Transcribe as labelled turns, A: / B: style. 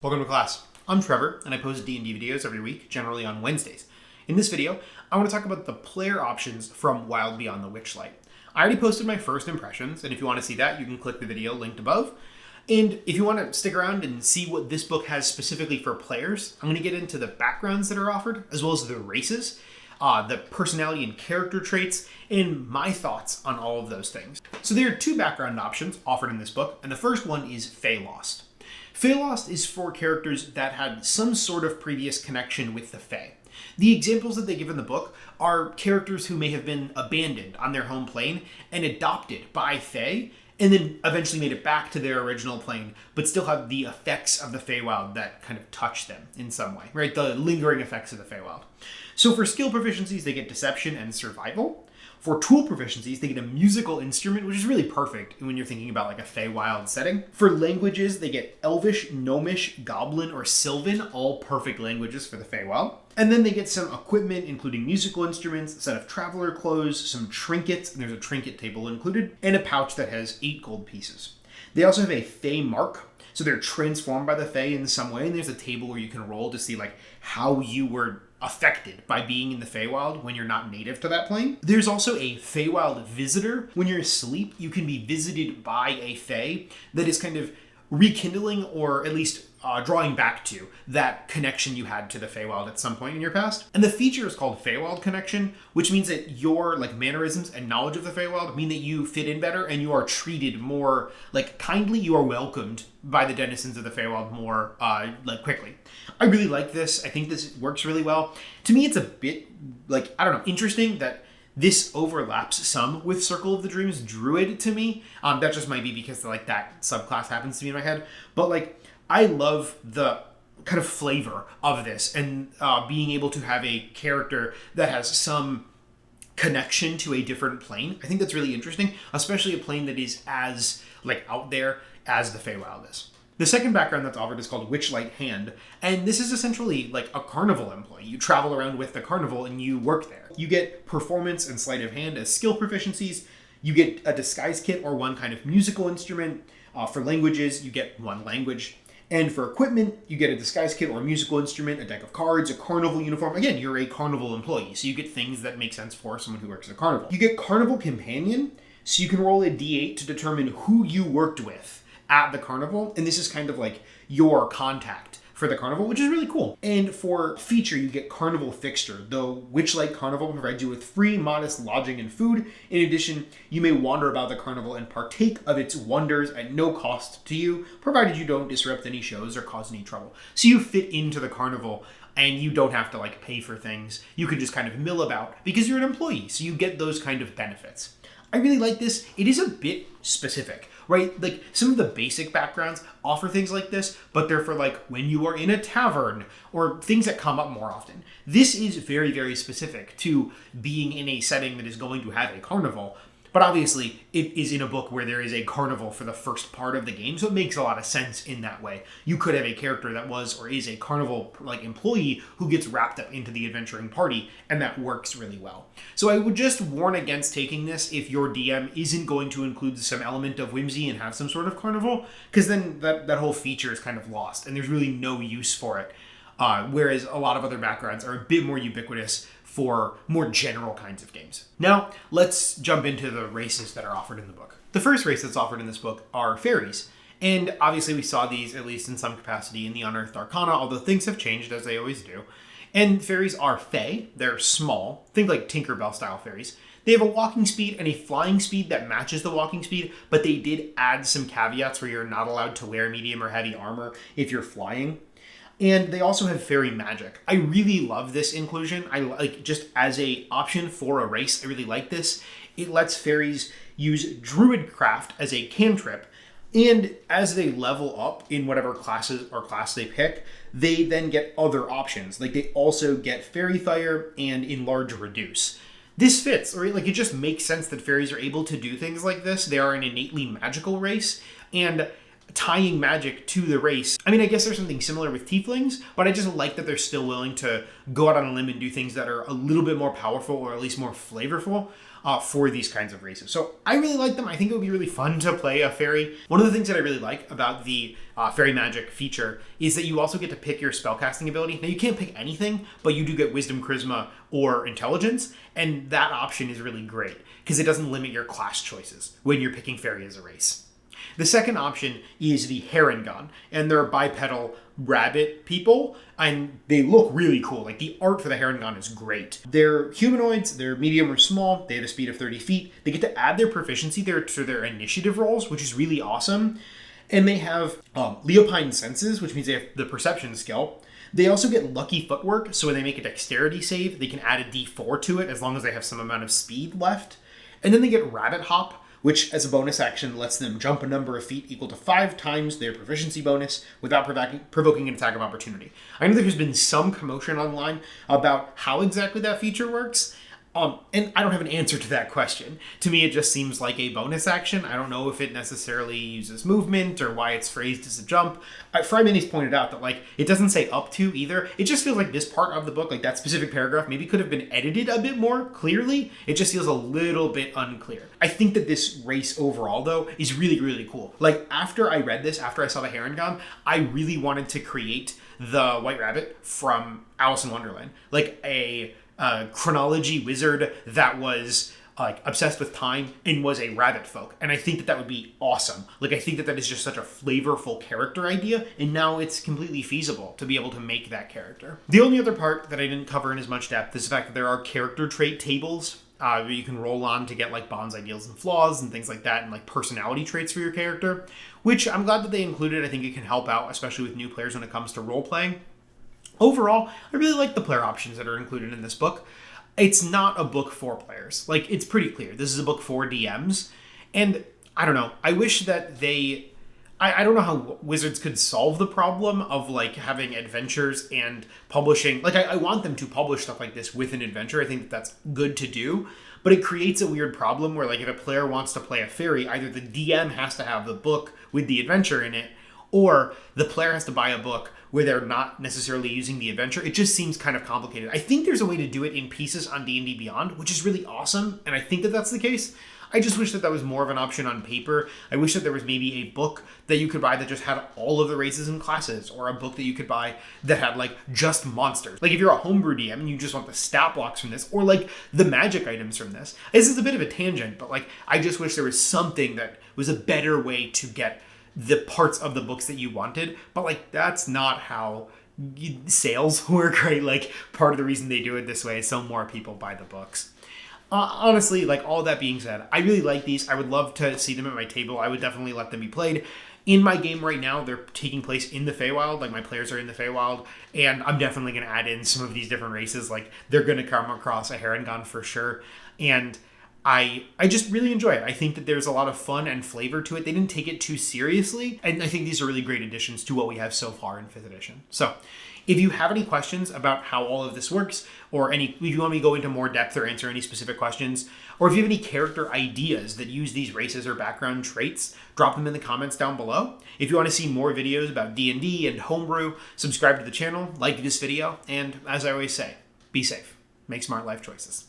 A: Welcome to class. I'm Trevor, and I post D&D videos every week, generally on Wednesdays. In this video, I want to talk about the player options from Wild Beyond the Witchlight. I already posted my first impressions, and if you want to see that, you can click the video linked above. And if you want to stick around and see what this book has specifically for players, I'm going to get into the backgrounds that are offered, as well as the races, the personality and character traits, and my thoughts on all of those things. So there are two background options offered in this book, and the first one is Fey Lost. Fey Lost is for characters that had some sort of previous connection with the Fey. The examples that they give in the book are characters who may have been abandoned on their home plane and adopted by Fey, and then eventually made it back to their original plane, but still have the effects of the Feywild that kind of touch them in some way, right? The lingering effects of the Feywild. So for skill proficiencies, they get Deception and Survival. For tool proficiencies, they get a musical instrument, which is really perfect when you're thinking about like a Feywild setting. For languages, they get Elvish, Gnomish, Goblin, or Sylvan, all perfect languages for the Feywild. And then they get some equipment, including musical instruments, a set of traveler clothes, some trinkets, and there's a trinket table included, and a pouch that has 8 gold pieces. They also have a Fey mark, so they're transformed by the Fey in some way, and there's a table where you can roll to see like how you were affected by being in the Feywild when you're not native to that plane. There's also a Feywild visitor. When you're asleep, you can be visited by a Fey that is kind of rekindling or at least drawing back to that connection you had to the Feywild at some point in your past. And the feature is called Feywild Connection, which means that your like mannerisms and knowledge of the Feywild mean that you fit in better and you are treated more like kindly. You are welcomed by the denizens of the Feywild more like quickly. I really like this. I think this works really well. To me, it's a bit like, I don't know, interesting that this overlaps some with Circle of the Dreams Druid to me. That just might be because like that subclass happens to be in my head. But like, I love the kind of flavor of this and being able to have a character that has some connection to a different plane. I think that's really interesting, especially a plane that is as like out there as the Feywild is. The second background that's offered is called Witchlight Hand, and this is essentially like a carnival employee. You travel around with the carnival and you work there. You get performance and sleight of hand as skill proficiencies. You get a disguise kit or one kind of musical instrument. For languages, you get one language. And for equipment, you get a disguise kit or a musical instrument, a deck of cards, a carnival uniform. Again, you're a carnival employee, so you get things that make sense for someone who works at a carnival. You get Carnival Companion, so you can roll a d8 to determine who you worked with at the carnival, and this is kind of like your contact for the carnival, which is really cool. And for feature, you get Carnival Fixture. The Witchlight Carnival provides you with free, modest lodging and food. In addition, you may wander about the carnival and partake of its wonders at no cost to you, provided you don't disrupt any shows or cause any trouble. So you fit into the carnival and you don't have to like pay for things. You can just kind of mill about because you're an employee, so you get those kind of benefits. I really like this. It is a bit specific, right? Like some of the basic backgrounds offer things like this, but they're for like when you are in a tavern or things that come up more often. This is very, very specific to being in a setting that is going to have a carnival. But obviously, it is in a book where there is a carnival for the first part of the game, so it makes a lot of sense in that way. You could have a character that was or is a carnival like employee who gets wrapped up into the adventuring party, and that works really well. So I would just warn against taking this if your DM isn't going to include some element of whimsy and have some sort of carnival, because then that whole feature is kind of lost, and there's really no use for it. Whereas a lot of other backgrounds are a bit more ubiquitous for more general kinds of games. Now, let's jump into the races that are offered in the book. The first race that's offered in this book are fairies. And obviously we saw these, at least in some capacity, in the Unearthed Arcana, although things have changed as they always do. And fairies are fey. They're small. Think like Tinkerbell style fairies. They have a walking speed and a flying speed that matches the walking speed, but they did add some caveats where you're not allowed to wear medium or heavy armor if you're flying. And they also have fairy magic. I really love this inclusion. I like just as a option for a race, I really like this. It lets fairies use Druidcraft as a cantrip, and as they level up in whatever classes or class they pick, they then get other options. Like they also get Fairy Fire and Enlarge Reduce. This fits, or like it just makes sense that fairies are able to do things like this. They are an innately magical race, and tying magic to the race. I mean, I guess there's something similar with tieflings, but I just like that they're still willing to go out on a limb and do things that are a little bit more powerful or at least more flavorful. for these kinds of races. So I really like them. I think it would be really fun to play a fairy. One of the things that I really like about the fairy magic feature is that you also get to pick your spellcasting ability. Now you can't pick anything, but you do get wisdom, charisma, or intelligence, and that option is really great because it doesn't limit your class choices when you're picking fairy as a race. The second option is the Harengon, and they're bipedal rabbit people, and they look really cool. Like, the art for the Harengon is great. They're humanoids, they're medium or small, they have a speed of 30 feet. They get to add their proficiency there to their initiative rolls, which is really awesome. And they have Leopine senses, which means they have the perception skill. They also get lucky footwork, so when they make a dexterity save, they can add a d4 to it as long as they have some amount of speed left. And then they get Rabbit Hop, which as a bonus action lets them jump a number of feet equal to 5 times their proficiency bonus without provoking an attack of opportunity. I know there's been some commotion online about how exactly that feature works, and I don't have an answer to that question. To me, it just seems like a bonus action. I don't know if it necessarily uses movement or why it's phrased as a jump. Frymanny's pointed out that, like, it doesn't say up to either. It just feels like this part of the book, like that specific paragraph, maybe could have been edited a bit more clearly. It just feels a little bit unclear. I think that this race overall, though, is really, really cool. Like, after I read this, after I saw the Harengon, I really wanted to create the White Rabbit from Alice in Wonderland. Like a chronology wizard that was like obsessed with time and was a rabbit folk. And I think that that would be awesome. Like, I think that that is just such a flavorful character idea, and now it's completely feasible to be able to make that character. The only other part that I didn't cover in as much depth is the fact that there are character trait tables that you can roll on to get like bonds, ideals, and flaws and things like that, and like personality traits for your character, which I'm glad that they included. I think it can help out, especially with new players when it comes to role playing. Overall, I really like the player options that are included in this book. It's not a book for players. Like, it's pretty clear. This is a book for DMs. And I don't know. I wish that I don't know how Wizards could solve the problem of, like, having adventures and publishing. Like, I want them to publish stuff like this with an adventure. I think that that's good to do. But it creates a weird problem where, like, if a player wants to play a fairy, either the DM has to have the book with the adventure in it, or the player has to buy a book where they're not necessarily using the adventure. It just seems kind of complicated. I think there's a way to do it in pieces on D&D Beyond, which is really awesome, and I think that that's the case. I just wish that that was more of an option on paper. I wish that there was maybe a book that you could buy that just had all of the races and classes, or a book that you could buy that had, like, just monsters. Like, if you're a homebrew DM and you just want the stat blocks from this, or, like, the magic items from this. This is a bit of a tangent, but, like, I just wish there was something that was a better way to get the parts of the books that you wanted. But, like, that's not how sales work, right? Like, part of the reason they do it this way is so more people buy the books. Honestly, like, all that being said, I really like these. I would love to see them at my table. I would definitely let them be played. In my game right now, they're taking place in the Feywild. Like, my players are in the Feywild, and I'm definitely going to add in some of these different races. Like, they're going to come across a Harengon for sure. And I just really enjoy it. I think that there's a lot of fun and flavor to it. They didn't take it too seriously, and I think these are really great additions to what we have so far in 5th edition. So, if you have any questions about how all of this works, or if you want me to go into more depth or answer any specific questions, or if you have any character ideas that use these races or background traits, drop them in the comments down below. If you want to see more videos about D&D and Homebrew, subscribe to the channel, like this video, and as I always say, be safe. Make smart life choices.